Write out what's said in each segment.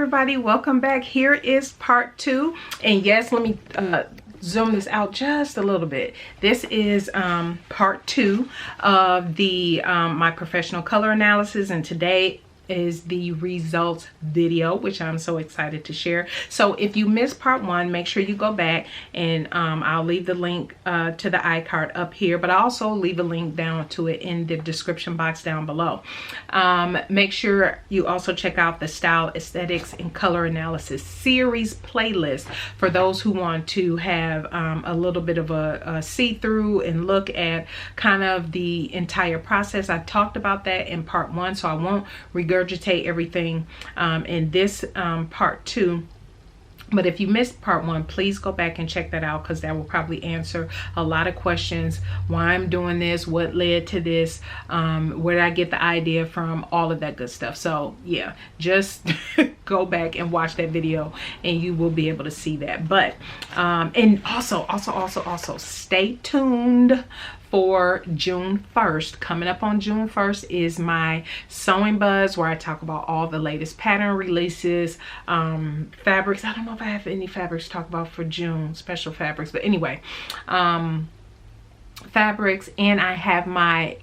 everybody, welcome back. Here is part 2, and yes, let me zoom this out just a little bit. This is part 2 of the my professional color analysis, and today is the results video, which I'm so excited to share. So if you missed part 1, make sure you go back, and I'll leave the link to the iCard up here, but I also leave a link down to it in the description box down below. Make sure you also check out the Style, Aesthetics, and Color Analysis series playlist for those who want to have a little bit of a see-through and look at kind of the entire process. I talked about that in part 1, so I won't regurgitate everything in this part 2. But if you missed part 1, please go back and check that out, because that will probably answer a lot of questions. Why I'm doing this, what led to this, where did I get the idea from, all of that good stuff. So yeah, just go back and watch that video and you will be able to see that. But and also stay tuned for June 1st. Coming up on June 1st is my Sewing Buzz, where I talk about all the latest pattern releases, fabrics. I don't know if I have any fabrics to talk about for June, special fabrics, but anyway, fabrics. And I have my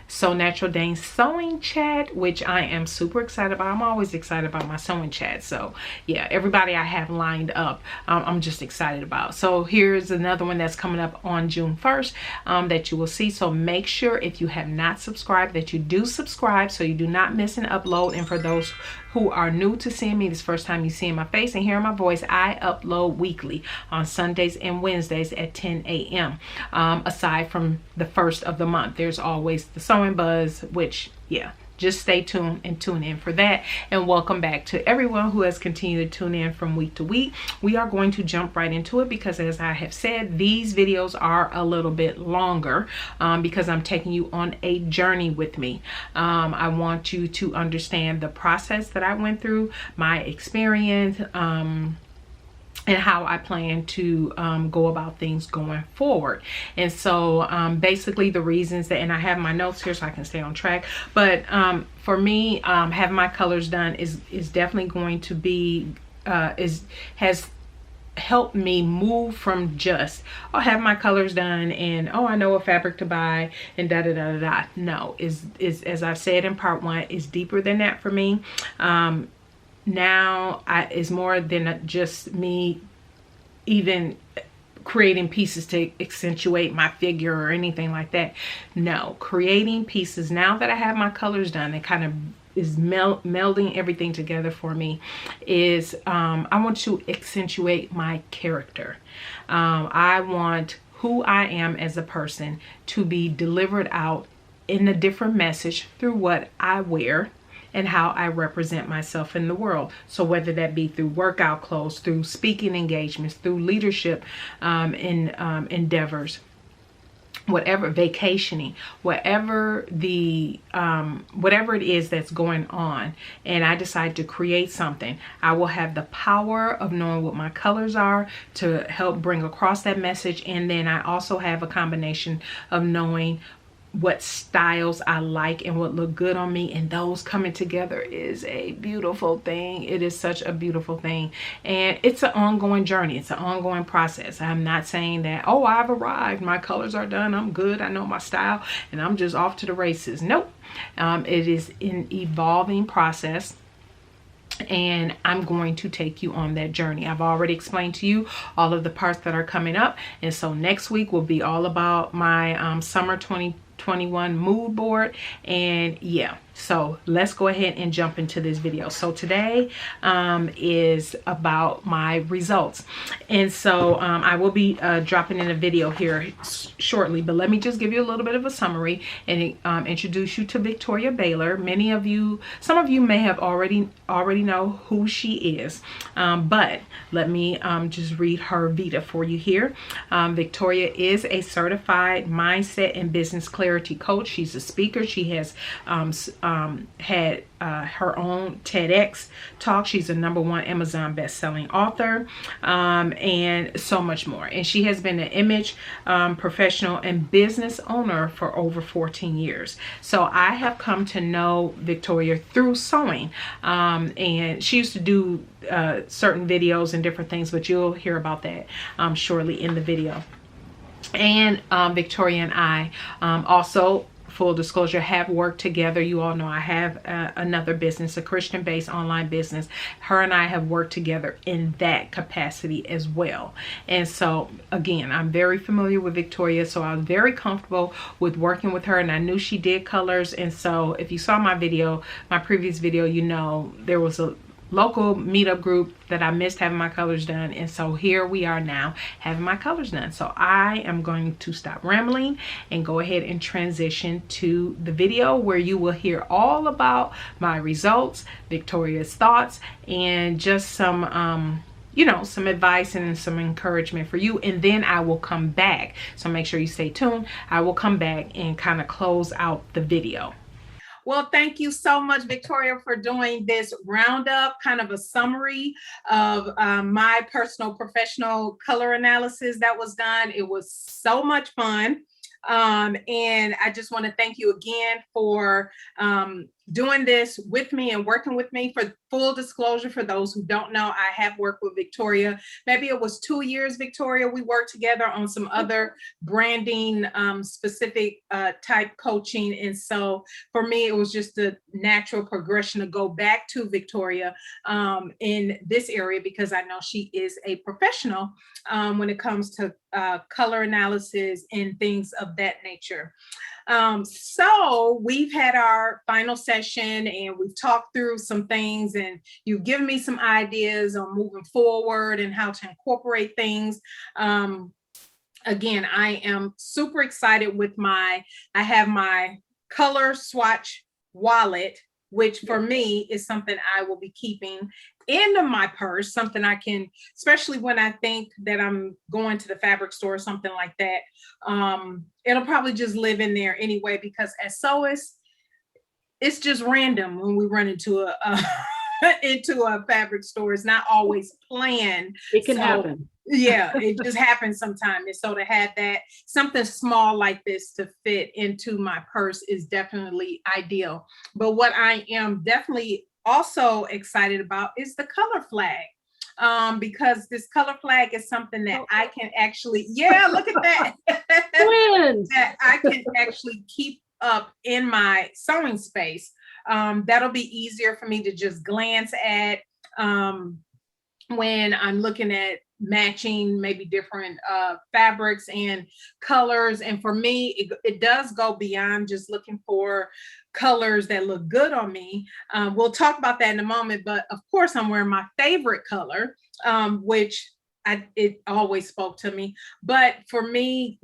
So NaturalDane sewing chat, which I am super excited about. I'm always excited about my sewing chat. So yeah, everybody I have lined up, I'm just excited about. So here's another one that's coming up on June 1st that you will see. So make sure, if you have not subscribed, that you do subscribe so you do not miss an upload. And for those who are new to seeing me, this first time you seeing my face and hearing my voice, I upload weekly on Sundays and Wednesdays at 10 a.m. Aside from the first of the month, there's always the Sewing Buzz, which, yeah, just stay tuned and tune in for that. And welcome back to everyone who has continued to tune in from week to week. We are going to jump right into it, because as I have said, these videos are a little bit longer because I'm taking you on a journey with me. I want you to understand the process that I went through, my experience, and how I plan to go about things going forward. And so basically the reasons that, and I have my notes here so I can stay on track, but for me, having my colors done is definitely going to be, has helped me move from just, oh, have my colors done and, oh, I know what fabric to buy and da da da da da. No, is as I've said in part 1, is deeper than that for me. Now it's more than just me even creating pieces to accentuate my figure or anything like that. No, creating pieces, now that I have my colors done, it kind of is melding everything together for me, is I want to accentuate my character. I want who I am as a person to be delivered out in a different message through what I wear and how I represent myself in the world. So whether that be through workout clothes, through speaking engagements, through leadership endeavors, whatever, vacationing, whatever the whatever it is that's going on, and I decide to create something, I will have the power of knowing what my colors are to help bring across that message. And then I also have a combination of knowing what styles I like and what look good on me, and those coming together is a beautiful thing. It is such a beautiful thing, and it's an ongoing journey. It's an ongoing process. I'm not saying that, oh, I've arrived, my colors are done, I'm good, I know my style, and I'm just off to the races. Nope. It is an evolving process, and I'm going to take you on that journey. I've already explained to you all of the parts that are coming up, and so next week will be all about my summer 2021 mood board. And yeah, so let's go ahead and jump into this video. So today is about my results, and so I will be dropping in a video here shortly, but let me just give you a little bit of a summary and introduce you to Victoria Baylor. Many of you, some of you may have already know who she is, but let me just read her vita for you here. Victoria is a certified mindset and business clarity coach. She's a speaker. She has had her own TEDx talk. She's a #1 Amazon best-selling author, and so much more. And she has been an image professional and business owner for over 14 years. So I have come to know Victoria through sewing, and she used to do certain videos and different things, but you'll hear about that shortly in the video. And Victoria and I also, full disclosure, have worked together. You all know I have another business, a Christian-based online business. Her and I have worked together in that capacity as well. And so, again, I'm very familiar with Victoria, so I was very comfortable with working with her, and I knew she did colors. And so if you saw my video, my previous video, you know there was a local meetup group that I missed having my colors done, and so here we are now having my colors done. So I am going to stop rambling and go ahead and transition to the video, where you will hear all about my results, Victoria's thoughts, and just some you know, some advice and some encouragement for you. And then I will come back, so make sure you stay tuned. I will come back and kind of close out the video. Well, thank you so much, Victoria, for doing this roundup, kind of a summary of my personal professional color analysis that was done. It was so much fun. And I just want to thank you again for doing this with me and working with me. For full disclosure, for those who don't know, I have worked with Victoria. Maybe it was 2 years, Victoria. We worked together on some other branding specific type coaching. And so for me, it was just a natural progression to go back to Victoria in this area, because I know she is a professional when it comes to color analysis and things of that nature. So we've had our final session and we've talked through some things, and you've given me some ideas on moving forward and how to incorporate things. Again, I am super excited with I have my color swatch wallet, which for me is something I will be keeping in my purse, something I can, especially when I think that I'm going to the fabric store or something like that. It'll probably just live in there anyway, because as sewists, it's just random when we run into a fabric store. It's not always planned. It can happen. Yeah, it just happens sometimes. And so to have that, something small like this to fit into my purse is definitely ideal. But what I am definitely also excited about is the color flag. Because this color flag is something that I can actually, yeah, look at that. That I can actually keep up in my sewing space. That'll be easier for me to just glance at when I'm looking at matching maybe different fabrics and colors. And for me, it does go beyond just looking for colors that look good on me. We'll talk about that in a moment, but of course I'm wearing my favorite color, which it always spoke to me. But for me,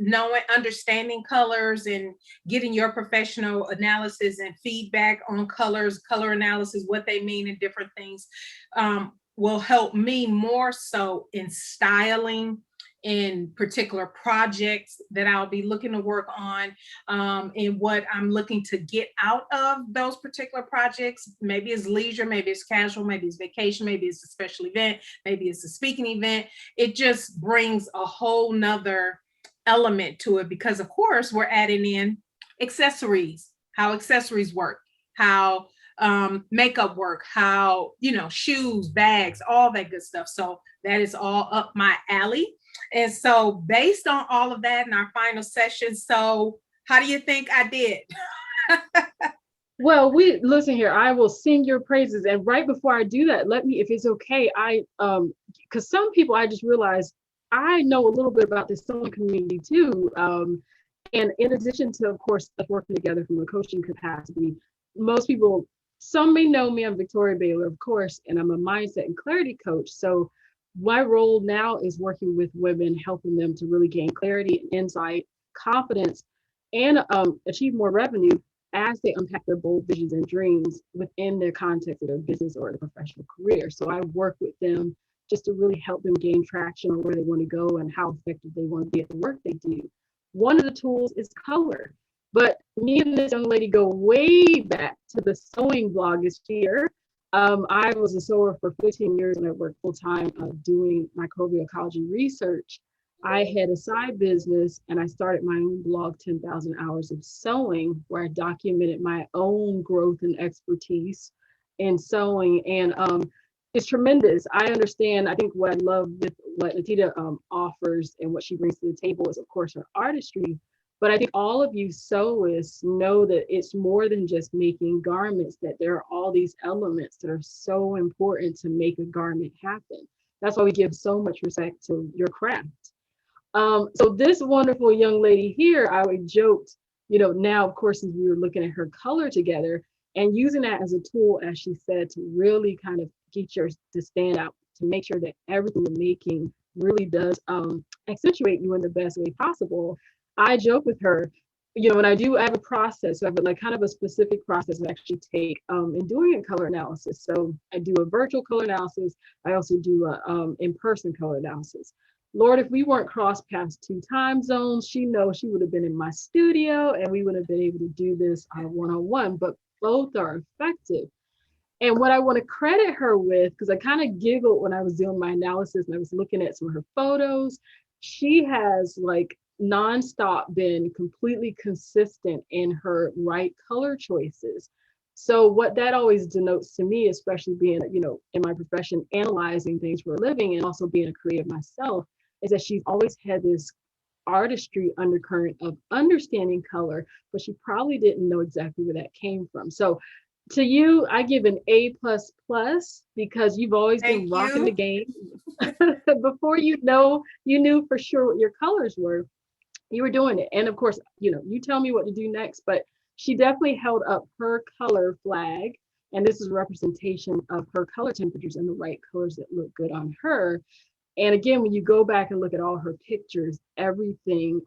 understanding colors and getting your professional analysis and feedback on colors, color analysis, what they mean and different things, will help me more so in styling in particular projects that I'll be looking to work on, and what I'm looking to get out of those particular projects. Maybe it's leisure, maybe it's casual, maybe it's vacation, maybe it's a special event, maybe it's a speaking event. It just brings a whole nother element to it, because of course we're adding in accessories, how accessories work, how makeup work, how, shoes, bags, all that good stuff. So that is all up my alley. And so based on all of that in our final session, so how do you think I did? Well, listen here, I will sing your praises. And right before I do that, let me, if it's okay, because some people, I just realized I know a little bit about this sewing community too. And in addition to, of course, working together from a coaching capacity, most people, some may know me, I'm Victoria Baylor, of course, and I'm a mindset and clarity coach. So my role now is working with women, helping them to really gain clarity, insight, confidence, and achieve more revenue as they unpack their bold visions and dreams within their context of their business or their professional career. So I work with them just to really help them gain traction on where they want to go and how effective they want to be at the work they do. One of the tools is color. But me and this young lady go way back to the sewing blogosphere. I was a sewer for 15 years and I worked full time doing microbial research. I had a side business and I started my own blog, 10,000 Hours of Sewing, where I documented my own growth and expertise in sewing. And it's tremendous. I understand. I think what I love with what Natita offers and what she brings to the table is, of course, her artistry. But I think all of you sewists know that it's more than just making garments, that there are all these elements that are so important to make a garment happen. That's why we give so much respect to your craft. So this wonderful young lady here, I would joked, now, of course, as we were looking at her color together and using that as a tool, as she said, to really kind of get yours to stand out, to make sure that everything you're making really does accentuate you in the best way possible. I joke with her, when I have a process, so I have like kind of a specific process I actually take in doing a color analysis. So I do a virtual color analysis. I also do a in-person color analysis. Lord, if we weren't crossed past 2 time zones, she knows she would have been in my studio and we would have been able to do this one-on-one, but both are effective. And what I want to credit her with, because I kind of giggled when I was doing my analysis and I was looking at some of her photos, she has like nonstop been completely consistent in her right color choices. So what that always denotes to me, especially being, in my profession, analyzing things for a living and also being a creative myself, is that she's always had this artistry undercurrent of understanding color, but she probably didn't know exactly where that came from. So to you, I give an A++ because you've always been Thank rocking the you. game. Before you knew for sure what your colors were, you were doing it. And of course, you tell me what to do next, but she definitely held up her color flag. And this is a representation of her color temperatures and the right colors that look good on her. And again, when you go back and look at all her pictures, everything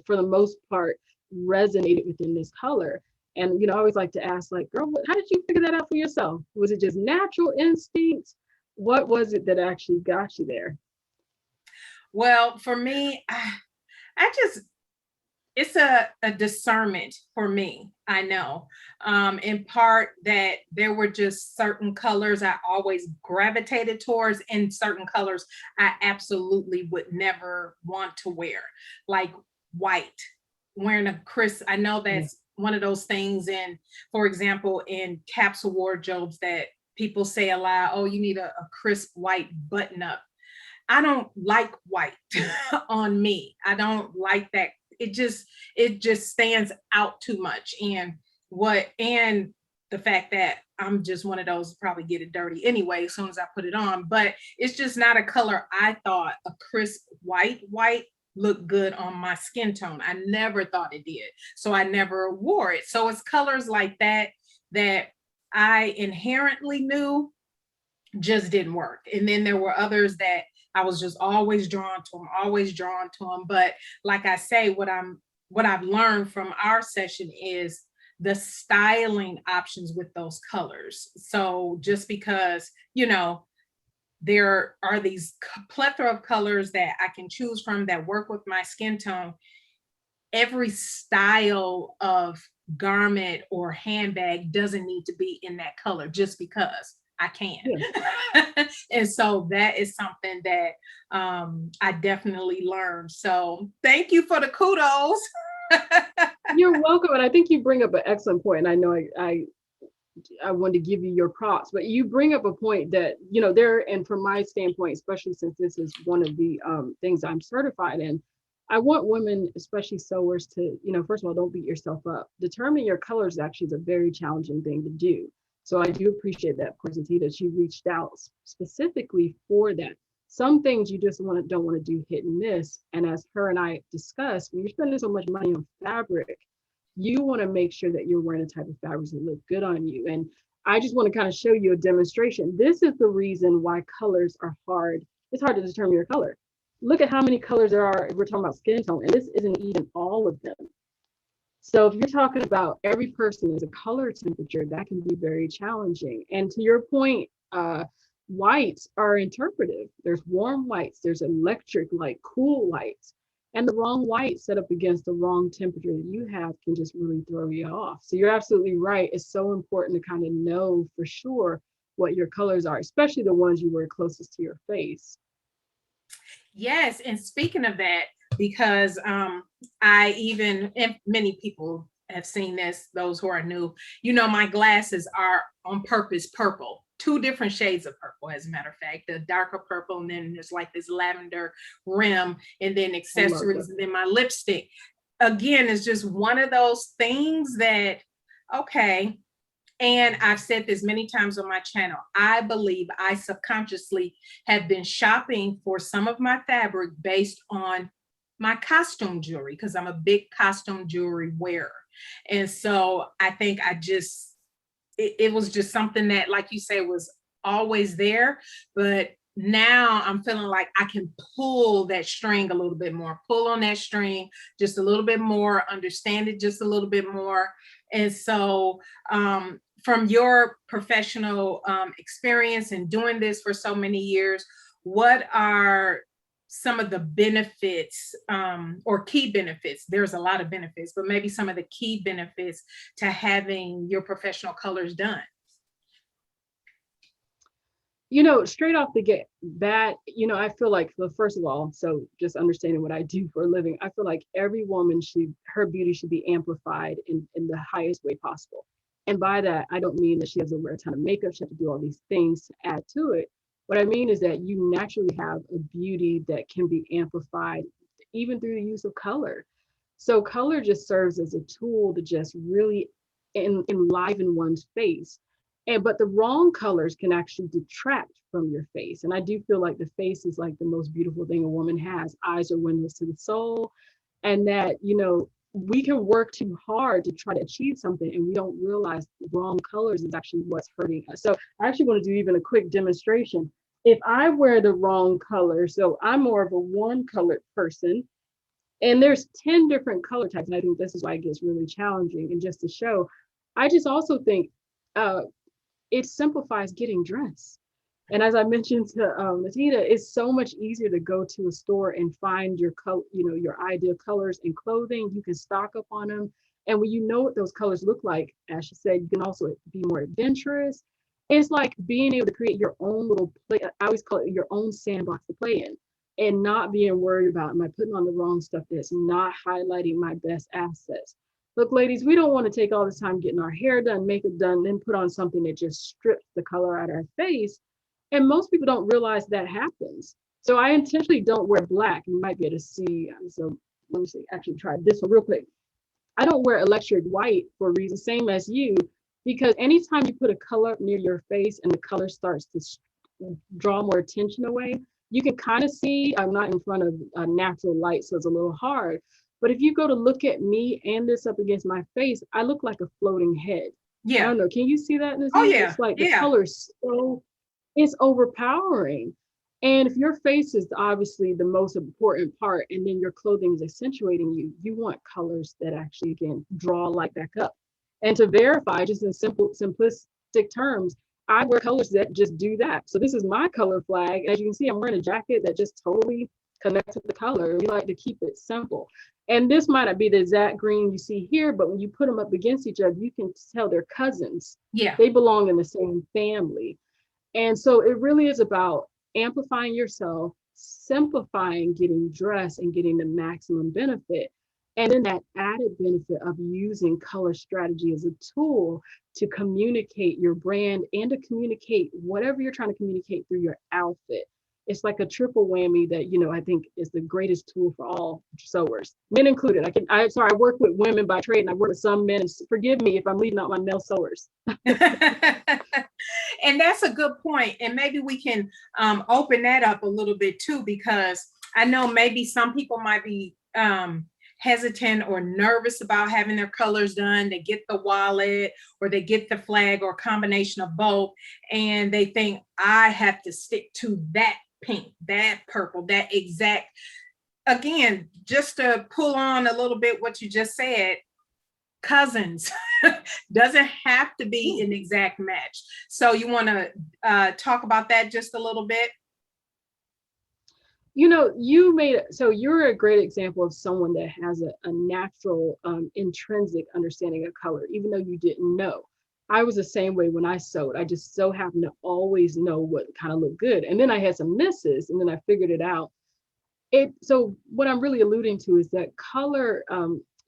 for the most part resonated within this color. And I always like to ask, like, girl, how did you figure that out for yourself? Was it just natural instinct? What was it that actually got you there? Well, for me, I just it's a discernment for me. I know, in part that there were just certain colors I always gravitated towards, and certain colors I absolutely would never want to wear, like white. Wearing a crisp, I know Yeah. that's one of those things in, for example, in capsule wardrobes that people say a lot, oh, you need a crisp white button up. I don't like white on me. I don't like that. It just stands out too much. And the fact that I'm just one of those probably get it dirty anyway as soon as I put it on. But it's just not a color I thought a crisp white looked good on my skin tone. I never thought it did. So I never wore it. So it's colors like that I inherently knew just didn't work. And then there were others that I was just always drawn to them, always drawn to them. But like I say, what I've learned from our session is the styling options with those colors. So just because, there are these plethora of colors that I can choose from that work with my skin tone, every style of garment or handbag doesn't need to be in that color just because I can. Yeah. And so that is something that I definitely learned. So thank you for the kudos. You're welcome. And I think you bring up an excellent point. And I know I wanted to give you your props, but you bring up a point that, and from my standpoint, especially since this is one of the things I'm certified in, I want women, especially sewers, to, first of all, don't beat yourself up. Determining your colors actually is a very challenging thing to do. So I do appreciate that, of course, that she reached out specifically for that. Some things you just don't want to do hit and miss. And as her and I discussed, when you're spending so much money on fabric, you want to make sure that you're wearing a type of fabrics that look good on you. And I just want to kind of show you a demonstration. This is the reason why colors are hard. It's hard to determine your color. Look at how many colors there are if we're talking about skin tone, and this isn't even all of them. So if you're talking about every person is a color temperature, that can be very challenging. And to your point, whites are interpretive. There's warm whites, there's electric light, cool lights. And the wrong white set up against the wrong temperature that you have can just really throw you off. So you're absolutely right. It's so important to kind of know for sure what your colors are, especially the ones you wear closest to your face. Yes, and speaking of that, because I even, and many people have seen this, those who are new, my glasses are on purpose purple, two different shades of purple, as a matter of fact, the darker purple, and then there's like this lavender rim, and then I love that. accessories, and then my lipstick. Again, it's just one of those things that, okay, and I've said this many times on my channel, I believe I subconsciously have been shopping for some of my fabric based on my costume jewelry, because I'm a big costume jewelry wearer. And so I think it was just something that, like you say, was always there. But now I'm feeling like I can pull that string a little bit more, pull on that string just a little bit more, understand it just a little bit more. And so, from your professional experience in doing this for so many years, what are some of the benefits, or key benefits? There's a lot of benefits, but maybe some of the key benefits to having your professional colors done. Straight off the get that, I feel like, well, first of all, so just understanding what I do for a living, I feel like every woman her beauty should be amplified in the highest way possible. And by that, I don't mean that she has to wear a ton of makeup, she has to do all these things to add to it. What I mean is that you naturally have a beauty that can be amplified even through the use of color. So color just serves as a tool to just really enliven one's face. But the wrong colors can actually detract from your face. And I do feel like the face is like the most beautiful thing a woman has. Eyes are windows to the soul. And that, we can work too hard to try to achieve something, and we don't realize the wrong colors is actually what's hurting us. So I actually want to do even a quick demonstration. If I wear the wrong color, so I'm more of a warm colored person, and there's 10 different color types. And I think this is why it gets really challenging. And just to show, I just also think uh, it simplifies getting dressed. And as I mentioned to Natita, it's so much easier to go to a store and find your your ideal colors and clothing. You can stock up on them. And when you know what those colors look like, as she said, you can also be more adventurous. It's like being able to create your own little play. I always call it your own sandbox to play in, and not being worried about, am I putting on the wrong stuff that's not highlighting my best assets. Look, ladies, we don't want to take all this time getting our hair done, makeup done, then put on something that just strips the color out of our face. And most people don't realize that happens. So I intentionally don't wear black. You might be able to see. So let me see, actually try this one real quick. I don't wear electric white for a reason, same as you, because anytime you put a color near your face and the color starts to draw more attention away, you can kind of see. I'm not in front of a natural light, so it's a little hard. But if you go to look at me and this up against my face, I look like a floating head. I Yeah. don't know. Can you see that, Oh Nazita? yeah. It's like the Yeah. color's so, it's overpowering. And if your face is obviously the most important part, and then your clothing is accentuating you, you want colors that actually can draw light back up. And to verify, just in simplistic terms, I wear colors that just do that. So this is my color flag. As you can see, I'm wearing a jacket that just totally connects with the color. We like to keep it simple. And this might not be the exact green you see here, but when you put them up against each other, you can tell they're cousins. Yeah. They belong in the same family. And so it really is about amplifying yourself, simplifying getting dressed and getting the maximum benefit. And then that added benefit of using color strategy as a tool to communicate your brand and to communicate whatever you're trying to communicate through your outfit. It's like a triple whammy that, I think is the greatest tool for all sewers, men included. I work with women by trade, and I work with some men. And forgive me if I'm leaving out my male sewers. And that's a good point. And maybe we can open that up a little bit too, because I know maybe some people might be hesitant or nervous about having their colors done. They get the wallet or they get the flag or a combination of both, and they think, I have to stick to that pink, that purple, that exact. Again, just to pull on a little bit what you just said, cousins doesn't have to be an exact match. So you want to talk about that just a little bit? You know, you're a great example of someone that has a natural intrinsic understanding of color, even though you didn't know. I was the same way when I sewed. I just so happened to always know what kind of looked good. And then I had some misses and then I figured it out. So what I'm really alluding to is that color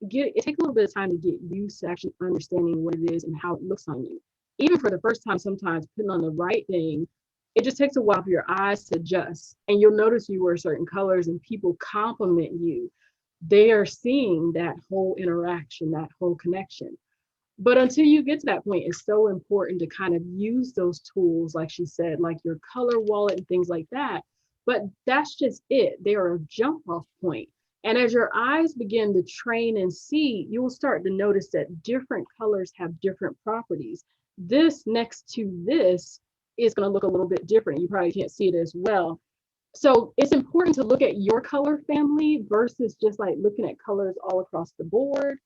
get it takes a little bit of time to get used to actually understanding what it is and how it looks on you. Even for the first time, sometimes putting on the right thing, it just takes a while for your eyes to adjust. And you'll notice you wear certain colors and people compliment you. They are seeing that whole interaction, that whole connection. But until you get to that point, it's so important to kind of use those tools, like she said, like your color wallet and things like that. But that's just it. They are a jump off point. And as your eyes begin to train and see, you will start to notice that different colors have different properties. This next to this is going to look a little bit different. You probably can't see it as well. So it's important to look at your color family versus just like looking at colors all across the board.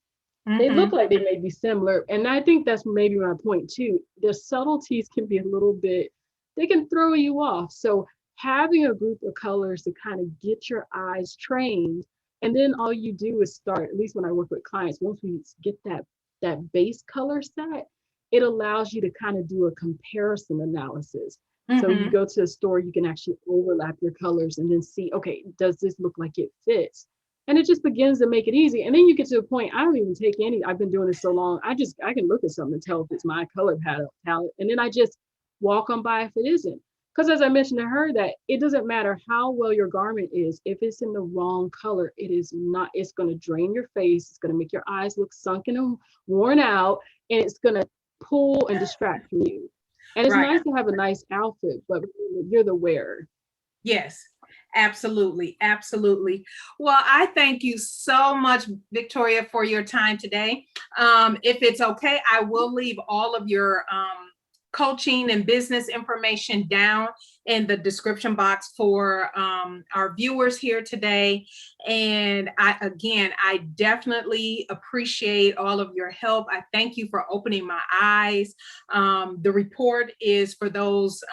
They look Mm-hmm. like they may be similar. And I think that's maybe my point too. The subtleties can be a little bit, they can throw you off. So having a group of colors to kind of get your eyes trained. And then all you do is start, at least when I work with clients, once we get that base color set, it allows you to kind of do a comparison analysis. So you Mm-hmm. go to a store, you can actually overlap your colors and then see, okay, does this look like it fits? And it just begins to make it easy. And then you get to a point, I don't even take any, I've been doing this so long, I can look at something and tell if it's my color palette. And then I just walk on by if it isn't. Because as I mentioned to her, that it doesn't matter how well your garment is, if it's in the wrong color, it is not, it's going to drain your face, it's going to make your eyes look sunken and worn out, and it's going to pull and distract from you. And it's Right. nice to have a nice outfit, but you're the wearer. Yes, absolutely. Absolutely. Well, I thank you so much, Victoria, for your time today. If it's okay, I will leave all of your coaching and business information down in the description box for our viewers here today. And I definitely appreciate all of your help. I thank you for opening my eyes. The report is for those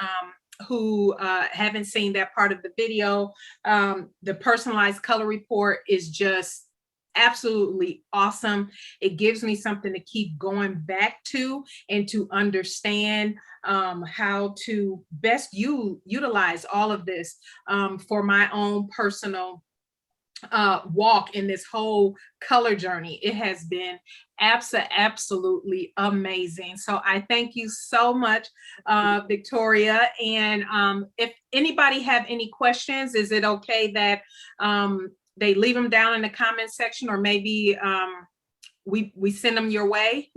who haven't seen that part of the video. The personalized color report is just absolutely awesome. It gives me something to keep going back to and to understand how to best utilize all of this for my own personal walk in this whole color journey. It has been absolutely amazing. So I thank you so much, Victoria. And if anybody have any questions, is it okay that they leave them down in the comment section, or maybe we send them your way?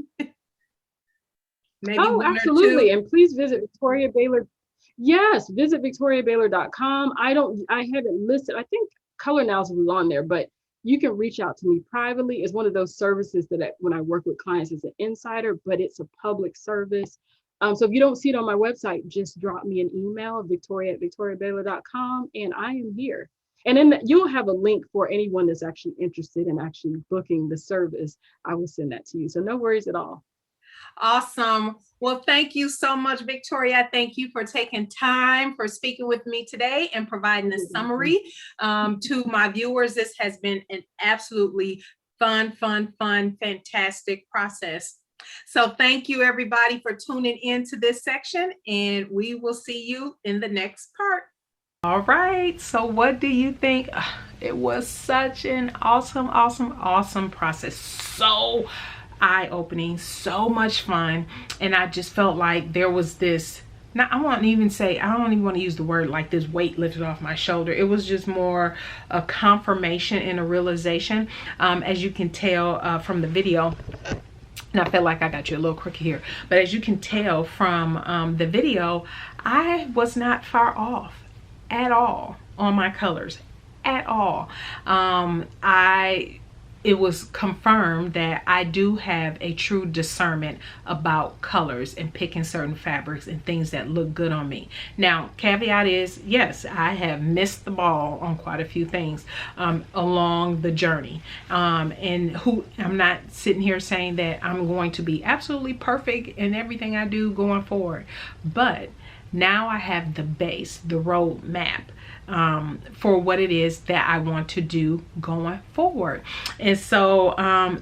Maybe Oh, one or absolutely. two. And please visit Victoria Baylor. Yes, visit victoriabaylor.com. I haven't listed, I think color analysis is on there, but you can reach out to me privately. It's one of those services that when I work with clients as an insider, but it's a public service. So if you don't see it on my website, just drop me an email, victoria@victoriabaylor.com, and I am here. And then you'll have a link for anyone that's actually interested in actually booking the service. I will send that to you. So no worries at all. Awesome. Well, thank you so much, Victoria. Thank you for taking time for speaking with me today and providing a summary to my viewers. This has been an absolutely fun, fantastic process. So thank you, everybody, for tuning into this section, and we will see you in the next part. All right. So what do you think? It was such an awesome process. So eye-opening, so much fun. And I just felt like there was this, now I don't even want to use the word like this weight lifted off my shoulder. It was just more a confirmation and a realization. As you can tell from the video, and I feel like I got you a little crooked here, but as you can tell from the video, I was not far off at all on my colors at all. It was confirmed that I do have a true discernment about colors and picking certain fabrics and things that look good on me. Now, caveat is, yes, I have missed the ball on quite a few things along the journey. And I'm not sitting here saying that I'm going to be absolutely perfect in everything I do going forward, but now I have the base, the roadmap for what it is that I want to do going forward. And so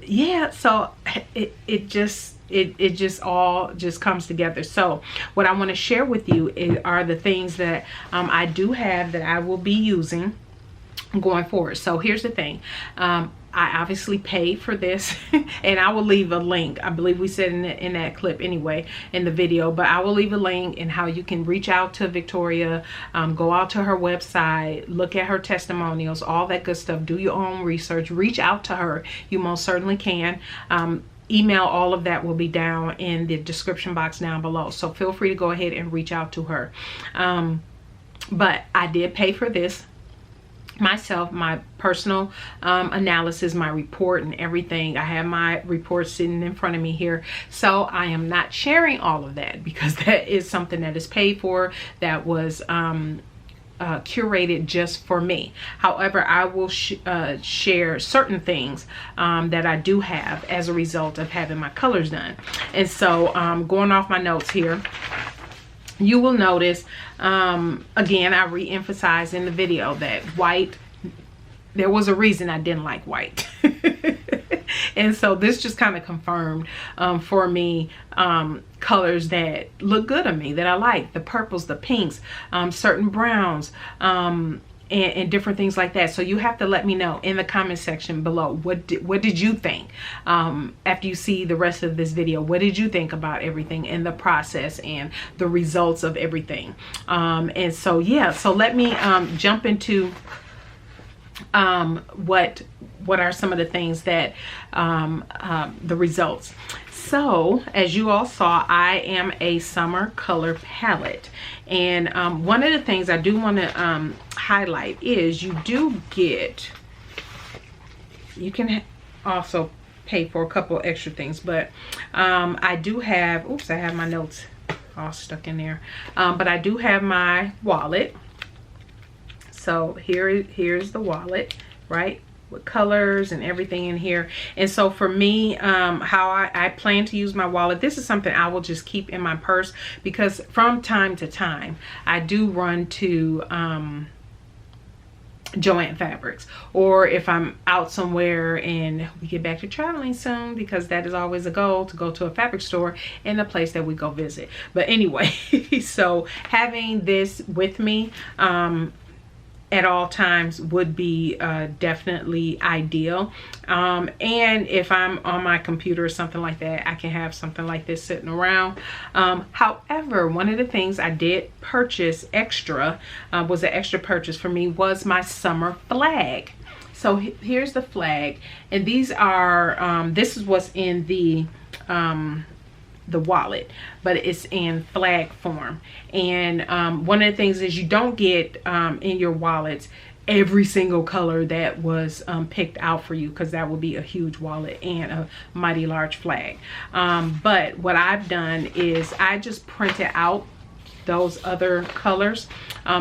yeah, so it just all just comes together. So what I want to share with you are the things that I do have that I will be using going forward. So here's the thing. I obviously paid for this and I will leave a link. I believe we said in that clip anyway, in the video, but I will leave a link in how you can reach out to Victoria, go out to her website, look at her testimonials, all that good stuff. Do your own research, reach out to her. You most certainly can. Email, all of that will be down in the description box down below. So feel free to go ahead and reach out to her. But I did pay for this myself, my personal analysis, my report and everything. I have my report sitting in front of me here. So I am not sharing all of that because that is something that is paid for, that was curated just for me. However, I will share certain things that I do have as a result of having my colors done. And so going off my notes here, you will notice, again, I re-emphasized in the video that white, there was a reason I didn't like white. And so this just kind of confirmed for me colors that look good on me, that I like. The purples, the pinks, certain browns, and different things like that. So you have to let me know in the comment section below, what did you think after you see the rest of this video? What did you think about everything in the process and the results of everything? And so yeah, so let me jump into what are some of the things that the results. So as you all saw, I am a summer color palette, and one of the things I do want to highlight is you do get, you can also pay for a couple extra things, but I do have, oops, I have my notes all stuck in there, but I do have my wallet. So here's the wallet, right, with colors and everything in here. And so for me, how I plan to use my wallet, this is something I will just keep in my purse, because from time to time I do run to Joann Fabrics, or if I'm out somewhere, and we get back to traveling soon, because that is always a goal, to go to a fabric store in the place that we go visit. But anyway, so having this with me at all times would be definitely ideal. And if I'm on my computer or something like that, I can have something like this sitting around. However, one of the things I did purchase extra, was an extra purchase for me, was my summer flag. So here's the flag, and these are, this is what's in the wallet, but it's in flag form. And one of the things is you don't get in your wallets every single color that was picked out for you, because that would be a huge wallet and a mighty large flag. But what I've done is I just printed out those other colors,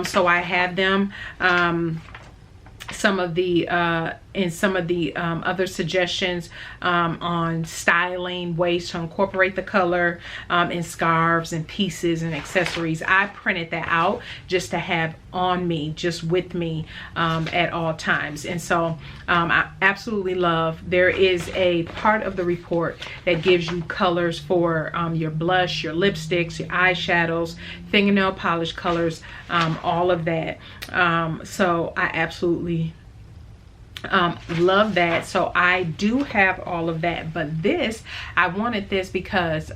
so I have them, some of the other suggestions on styling, ways to incorporate the color in scarves and pieces and accessories. I printed that out just to have on me, just with me at all times. And so I absolutely love, there is a part of the report that gives you colors for your blush, your lipsticks, your eyeshadows, fingernail polish colors, all of that. So I absolutely love that. So I do have all of that, but this, I wanted this because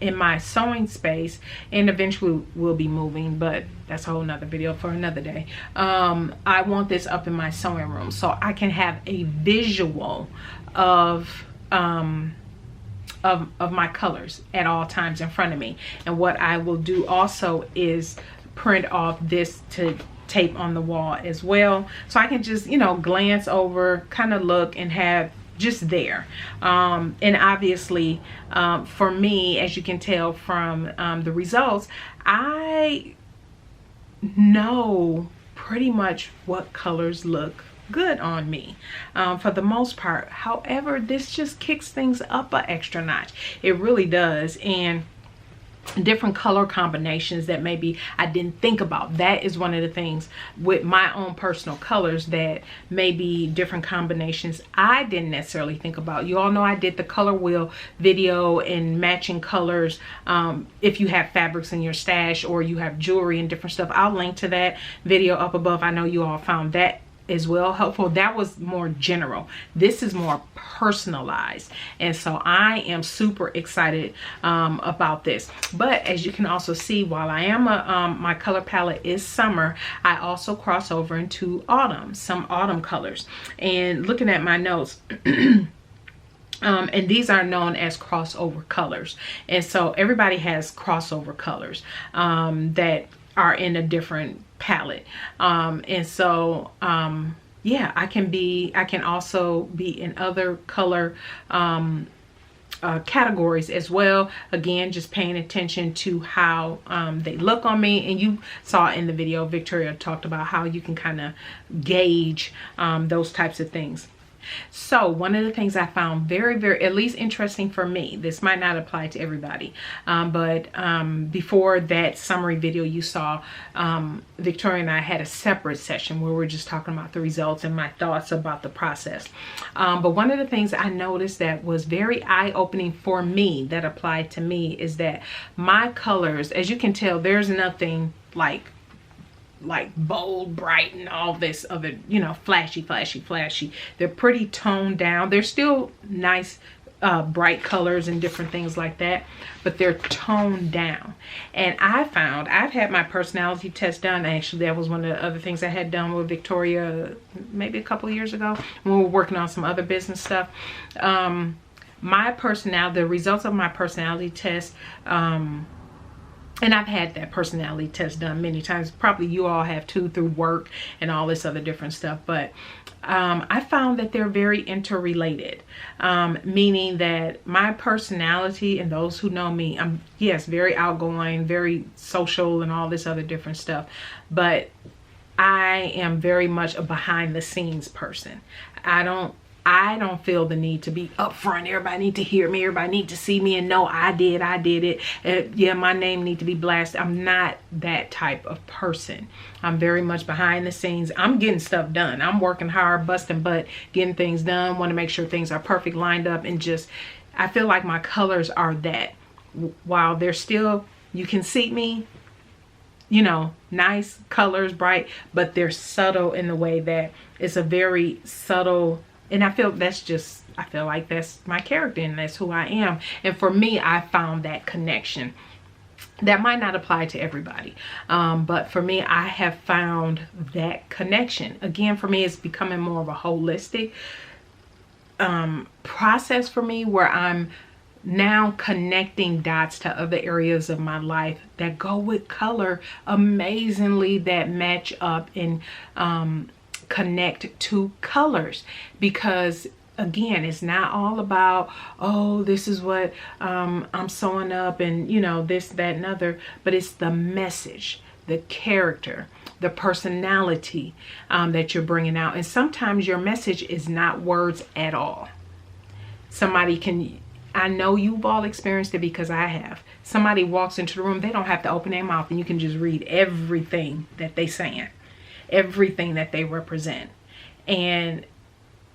in my sewing space, and eventually we'll be moving, but that's a whole nother video for another day. I want this up in my sewing room so I can have a visual of my colors at all times in front of me. And what I will do also is print off this to tape on the wall as well, so I can just, you know, glance over, kind of look, and have just there. And obviously for me, as you can tell from the results, I know pretty much what colors look good on me for the most part. However, this just kicks things up an extra notch. It really does. And different color combinations that maybe I didn't think about. That is one of the things with my own personal colors, that maybe different combinations I didn't necessarily think about. You all know I did the color wheel video in matching colors. If you have fabrics in your stash or you have jewelry and different stuff, I'll link to that video up above. I know you all found that as well helpful. That was more general. This is more personalized, and so I am super excited about this. But as you can also see, while I am my color palette is summer, I also cross over into autumn, some autumn colors. And looking at my notes, and these are known as crossover colors, and so everybody has crossover colors that are in a different palette. And so yeah, I can also be in other color categories as well. Again, just paying attention to how they look on me. And you saw in the video, Victoria talked about how you can kind of gauge those types of things. So one of the things I found very, very, at least interesting for me, this might not apply to everybody, but before that summary video you saw, Victoria and I had a separate session where we're just talking about the results and my thoughts about the process. But one of the things I noticed that was very eye-opening for me, that applied to me, is that my colors, as you can tell, there's nothing like bold, bright, and all this other, you know, flashy. They're pretty toned down. They're still nice, bright colors and different things like that, but they're toned down. And I found, I've had my personality test done. Actually, that was one of the other things I had done with Victoria maybe a couple of years ago when we were working on some other business stuff. My personality, the results of my personality test, and I've had that personality test done many times. Probably you all have too, through work and all this other different stuff. But I found that they're very interrelated, meaning that my personality, and those who know me, I'm, yes, very outgoing, very social and all this other different stuff. But I am very much a behind the scenes person. I don't feel the need to be up front. Everybody need to hear me. Everybody need to see me and know I did it. Yeah, my name need to be blasted. I'm not that type of person. I'm very much behind the scenes. I'm getting stuff done. I'm working hard, busting butt, getting things done. Want to make sure things are perfect, lined up, and just, I feel like my colors are that. While they're still, you can see me, you know, nice colors, bright, but they're subtle in the way that it's a very subtle. And I feel that's just, I feel like that's my character and that's who I am. And for me, I found that connection. That might not apply to everybody. But for me, I have found that connection. Again, for me, it's becoming more of a holistic process for me, where I'm now connecting dots to other areas of my life that go with color amazingly, that match up and connect to colors. Because again, it's not all about, oh, this is what I'm sewing up and, you know, this, that, and other, but it's the message, the character, the personality that you're bringing out. And sometimes your message is not words at all. Somebody can, I know you've all experienced it because I have. Somebody walks into the room, they don't have to open their mouth, and you can just read everything that they saying, everything that they represent. And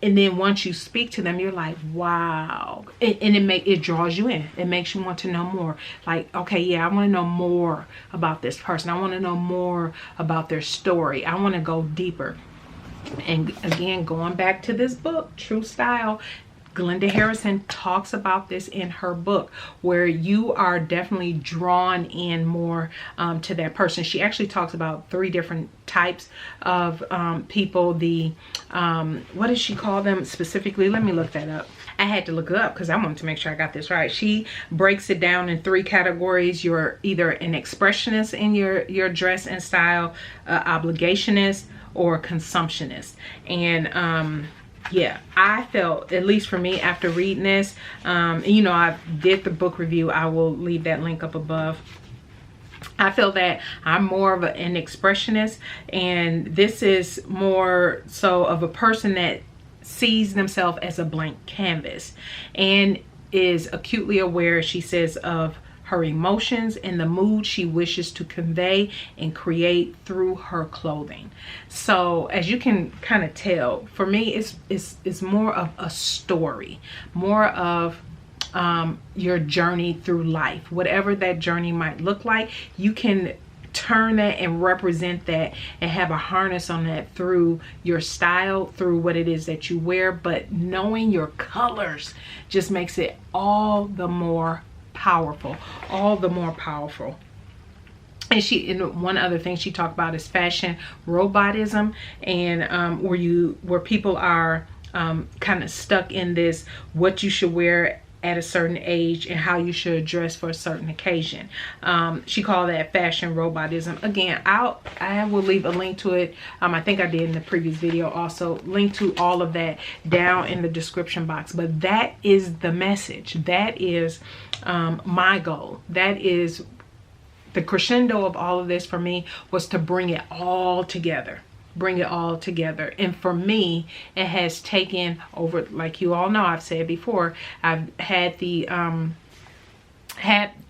then once you speak to them, you're like, wow. And it draws you in. It makes you want to know more. Like, okay, yeah, I want to know more about this person. I want to know more about their story. I want to go deeper. And again, going back to this book, True Style, Glenda Harrison talks about this in her book, where you are definitely drawn in more to that person. She actually talks about 3 different types of people. The what does she call them specifically? Let me look that up. I had to look it up because I wanted to make sure I got this right. She breaks it down in 3 categories. You're either an expressionist in your dress and style, obligationist, or consumptionist. And yeah, I felt, at least for me, after reading this, you know, I did the book review. I will leave that link up above. I feel that I'm more of an expressionist, and this is more so of a person that sees themselves as a blank canvas and is acutely aware, she says, of her emotions, and the mood she wishes to convey and create through her clothing. So as you can kind of tell, for me, it's more of a story, more of your journey through life. Whatever that journey might look like, you can turn that and represent that and have a harness on that through your style, through what it is that you wear. But knowing your colors just makes it all the more powerful, all the more powerful. And one other thing she talked about is fashion robotism, and where people are kind of stuck in this, what you should wear at a certain age and how you should dress for a certain occasion. She called that fashion robotism. Again, I will leave a link to it. I think I did in the previous video also. Link to all of that down in the description box. But that is the message. That is my goal. That is the crescendo of all of this for me, was to bring it all together. Bring it all together. And for me, it has taken over, like you all know, I've said before, I've had the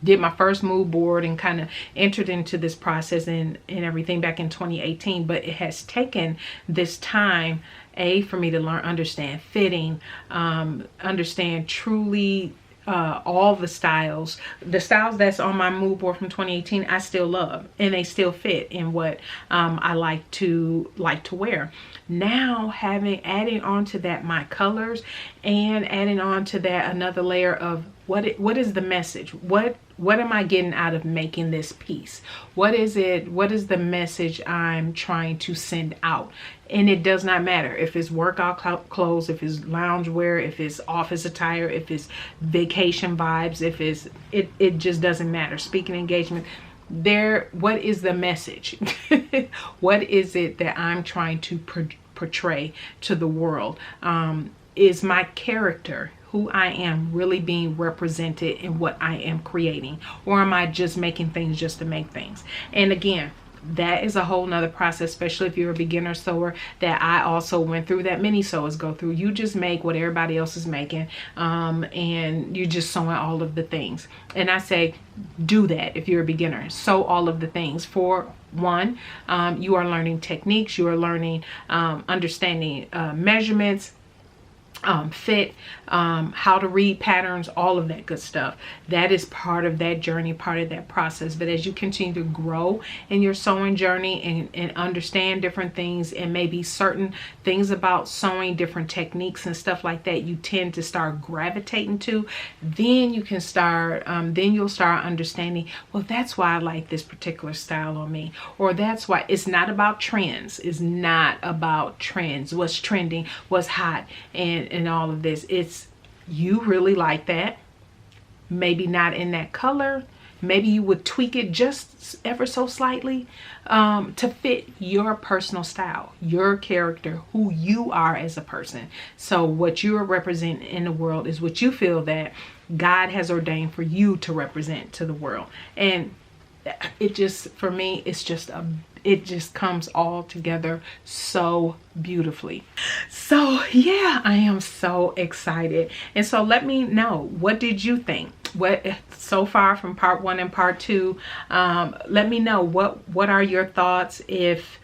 did my first mood board and kind of entered into this process and everything back in 2018. But it has taken this time, for me to learn, understand fitting, understand truly all the styles that's on my mood board from 2018. I still love, and they still fit in what I like to wear. Now adding on to that my colors, and adding on to that another layer of what is the message? What am I getting out of making this piece? What is the message I'm trying to send out? And it does not matter if it's workout clothes, if it's loungewear, if it's office attire, if it's vacation vibes, if it just doesn't matter. Speaking engagement, what is the message? What is it that I'm trying to portray to the world? Is my character, who I am, really being represented in what I am creating? Or am I just making things just to make things? And again, that is a whole nother process, especially if you're a beginner sewer, that I also went through, that many sewers go through. You just make what everybody else is making, and you're just sewing all of the things. And I say, do that if you're a beginner. Sew all of the things. For one, you are learning techniques, you are learning understanding measurements, fit, how to read patterns, all of that good stuff. That is part of that journey, part of that process. But as you continue to grow in your sewing journey and understand different things, and maybe certain things about sewing, different techniques and stuff like that, you tend to start gravitating to, then you can start, then you'll start understanding, well, that's why I like this particular style on me. Or that's why. It's not about trends. It's not about trends, what's trending, what's hot, and all of this. It's, you really like that, maybe not in that color, maybe you would tweak it just ever so slightly to fit your personal style, your character, who you are as a person. So what you are representing in the world is what you feel that God has ordained for you to represent to the world. And it just, for me, it's just it just comes all together so beautifully. So yeah, I am so excited. And so let me know, what did you think? What so far from part 1 and part 2? Let me know what are your thoughts. If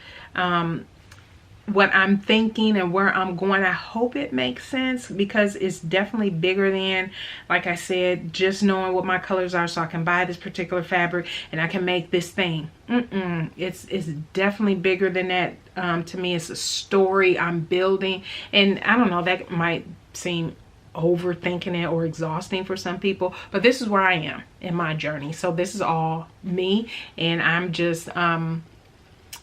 what I'm thinking and where I'm going, I hope it makes sense, because it's definitely bigger than, like I said, just knowing what my colors are so I can buy this particular fabric and I can make this thing. It's definitely bigger than that. To me, it's a story I'm building. And I don't know, that might seem overthinking it or exhausting for some people, but this is where I am in my journey. So this is all me, and I'm just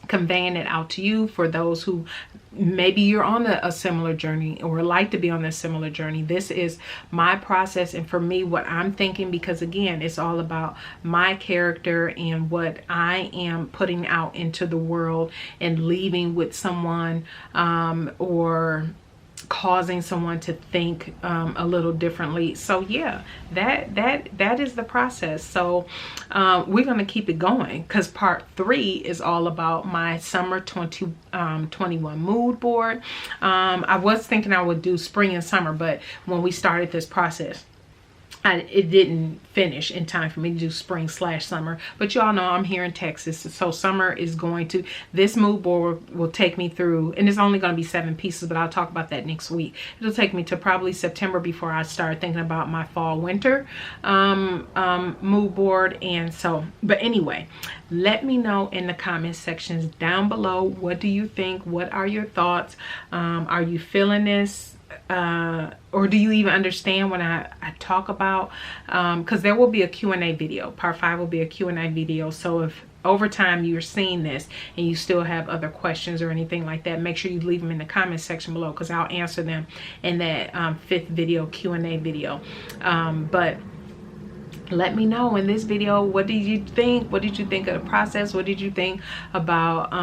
conveying it out to you for those who maybe you're on a similar journey or like to be on a similar journey. This is my process, and for me, what I'm thinking, because again, it's all about my character and what I am putting out into the world and leaving with someone, or causing someone to think a little differently. So yeah, that is the process. So we're going to keep it going, because part 3 is all about my summer 2021 mood board. I was thinking I would do spring and summer, but when we started this process, it didn't finish in time for me to do spring/summer, but y'all know I'm here in Texas, so summer is going to, this mood board will take me through, and it's only going to be 7 pieces, but I'll talk about that next week. It'll take me to probably September before I start thinking about my fall winter mood board. And so, but anyway, let me know in the comment sections down below, what do you think? What are your thoughts? Are you feeling this? Or do you even understand when I talk about, because there will be a Q&A video. Part 5 will be a Q&A video. So if over time you're seeing this and you still have other questions or anything like that, make sure you leave them in the comment section below, because I'll answer them in that 5th video, Q&A video. But let me know in this video, what did you think? What did you think of the process? What did you think about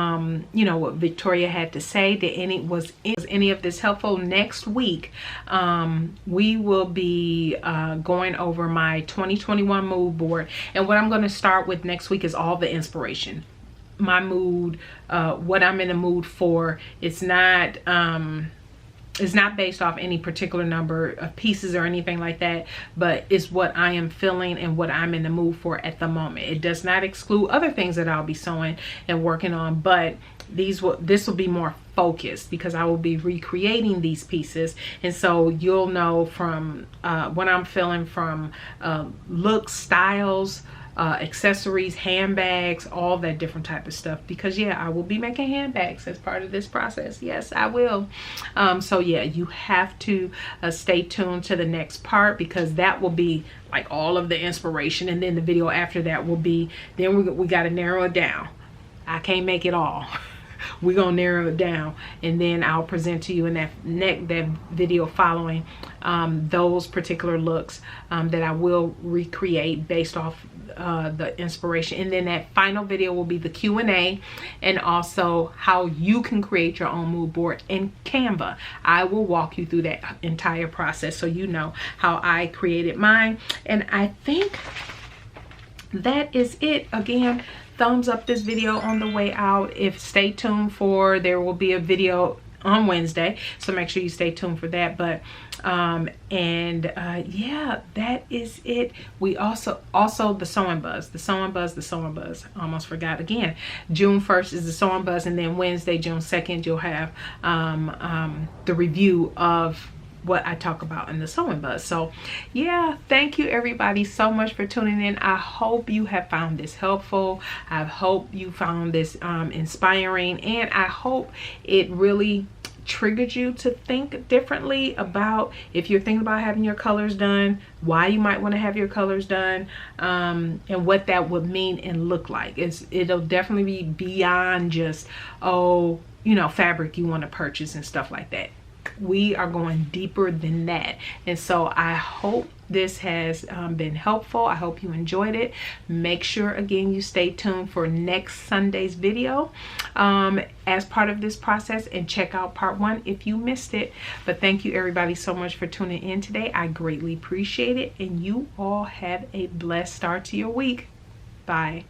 you know, what Victoria had to say? Was any of this helpful? Next week we will be going over my 2021 mood board, and what I'm going to start with next week is all the inspiration, my mood, what I'm in the mood for. It's not based off any particular number of pieces or anything like that, but it's what I am feeling and what I'm in the mood for at the moment. It does not exclude other things that I'll be sewing and working on, but this will be more focused because I will be recreating these pieces. And so you'll know from what I'm feeling, from looks, styles, accessories, handbags, all that different type of stuff, because yeah, I will be making handbags as part of this process. Yes, I will. So yeah, you have to stay tuned to the next part, because that will be like all of the inspiration, and then the video after that will be, then we got to narrow it down. I can't make it all. We're gonna narrow it down, and then I'll present to you in that video following those particular looks that I will recreate based off the inspiration. And then that final video will be the Q&A, and also how you can create your own mood board in Canva. I will walk you through that entire process so you know how I created mine. And I think that is it. Again, thumbs up this video on the way out. Stay tuned for, there will be a video on Wednesday, so make sure you stay tuned for that. But yeah, that is it. We also the sewing buzz, almost forgot again. June 1st is the sewing buzz, and then Wednesday, June 2nd, you'll have the review of what I talk about in the sewing buzz. So yeah, thank you everybody so much for tuning in. I hope you have found this helpful. I hope you found this inspiring, and I hope it really triggered you to think differently about, if you're thinking about having your colors done, why you might want to have your colors done, and what that would mean and look like. It'll definitely be beyond just, oh, you know, fabric you want to purchase and stuff like that. We are going deeper than that. And so I hope this has been helpful. I hope you enjoyed it. Make sure again you stay tuned for next Sunday's video as part of this process, and check out part 1 if you missed it. But thank you everybody so much for tuning in today. I greatly appreciate it, and you all have a blessed start to your week. Bye.